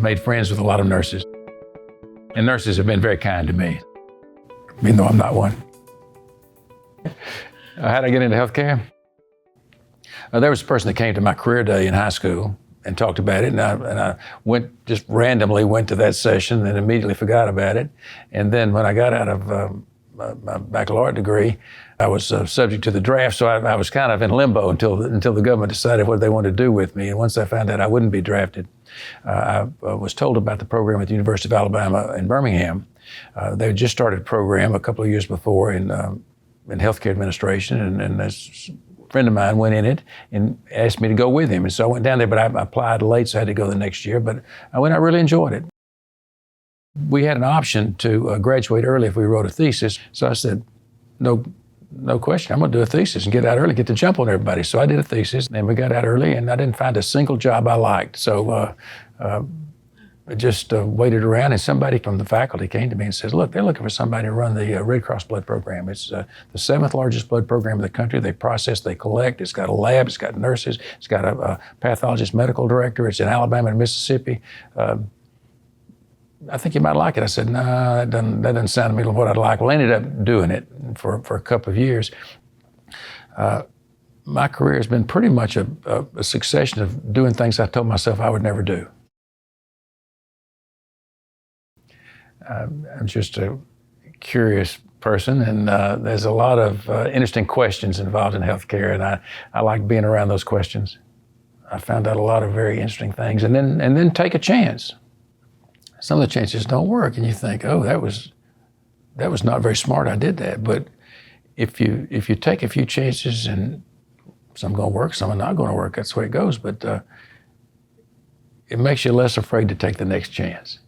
made friends with a lot of nurses. And nurses have been very kind to me, even though I'm not one. How did I get into healthcare? There was a person that came to my career day in high school and talked about it, and I just randomly went to that session and immediately forgot about it. And then when I got out of my baccalaureate degree, I was subject to the draft, so I was kind of in limbo until the government decided what they wanted to do with me. And once I found out I wouldn't be drafted, I was told about the program at the University of Alabama in Birmingham. They had just started a program a couple of years before in healthcare administration, and a friend of mine went in it and asked me to go with him. And so I went down there, but I applied late, so I had to go the next year. But I went, I really enjoyed it. We had an option to graduate early if we wrote a thesis. So I said, no question, I'm gonna do a thesis and get out early, get the jump on everybody. So I did a thesis, and we got out early, and I didn't find a single job I liked. So I just waited around, and somebody from the faculty came to me and says, look, they're looking for somebody to run the Red Cross blood program. It's the 7th largest blood program in the country. They process, they collect, it's got a lab, it's got nurses, it's got a pathologist medical director, it's in Alabama and Mississippi. I think you might like it. I said, no, that doesn't sound to me like what I'd like. Well, I ended up doing it for a couple of years. My career has been pretty much a succession of doing things I told myself I would never do. I'm just a curious person, and there's a lot of interesting questions involved in healthcare, and I like being around those questions. I found out a lot of very interesting things, and then take a chance. Some of the chances don't work, and you think, oh, that was not very smart, I did that. But if you take a few chances, and some are going to work, some are not going to work, that's the way it goes, but it makes you less afraid to take the next chance.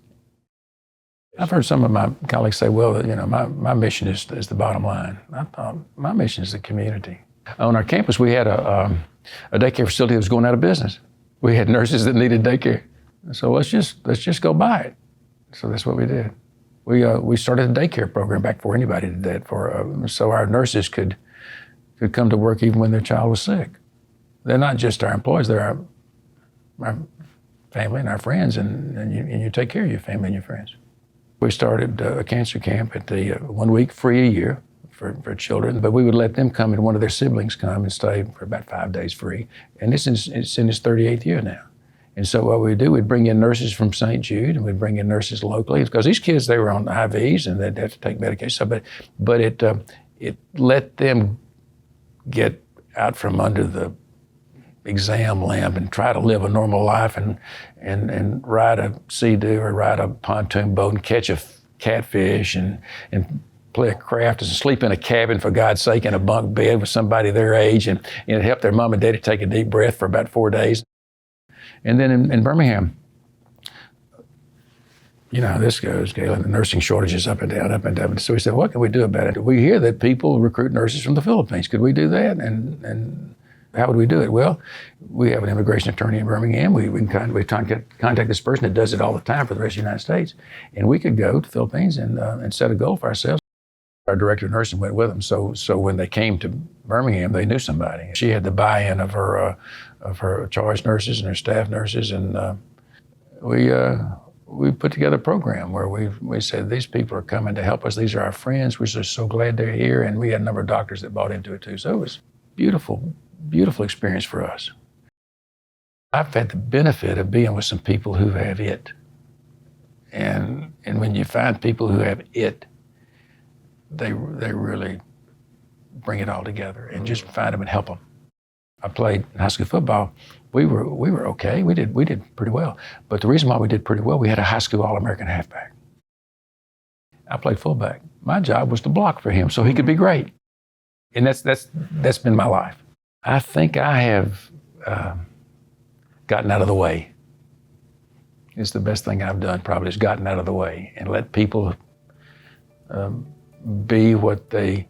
I've heard some of my colleagues say, well, you know, my mission is the bottom line. I thought, my mission is the community. On our campus, we had a daycare facility that was going out of business. We had nurses that needed daycare. So let's just go buy it. So that's what we did. We started a daycare program back before anybody did that, so our nurses could come to work even when their child was sick. They're not just our employees, they're our family and our friends, and you take care of your family and your friends. We started a cancer camp at the 1 week free a year for children, but we would let them come and one of their siblings come and stay for about 5 days free. And it's in its 38th year now. And so what we'd do, we'd bring in nurses from St. Jude, and we'd bring in nurses locally, because these kids, they were on IVs and they'd have to take medication. So, but it let them get out from under the exam lamp and try to live a normal life and ride a sea-doo or ride a pontoon boat and catch a catfish and play a craft and sleep in a cabin, for God's sake, in a bunk bed with somebody their age, and help their mom and daddy take a deep breath for about 4 days. And then in Birmingham, you know how this goes, Galen, the nursing shortages up and down, up and down. So we said, what can we do about it? We hear that people recruit nurses from the Philippines. Could we do that? And how would we do it? Well, we have an immigration attorney in Birmingham. We contact this person that does it all the time for the rest of the United States. And we could go to the Philippines and set a goal for ourselves. Our director of nursing went with them. So when they came to Birmingham, they knew somebody. She had the buy-in of her charge nurses and her staff nurses, and we put together a program where we said, these people are coming to help us. These are our friends. We're just so glad they're here. And we had a number of doctors that bought into it too. So it was beautiful, beautiful experience for us. I've had the benefit of being with some people who have it. And when you find people who have it, they really bring it all together and just find them and help them. I played high school football. We were okay. We did pretty well. But the reason why we did pretty well, we had a high school All-American halfback. I played fullback. My job was to block for him so he could be great. And that's been my life. I think I have gotten out of the way. It's the best thing I've done, probably, is gotten out of the way and let people be what they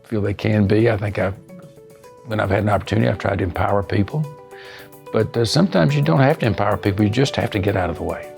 feel they can be. I think when I've had an opportunity, I've tried to empower people. But sometimes you don't have to empower people, you just have to get out of the way.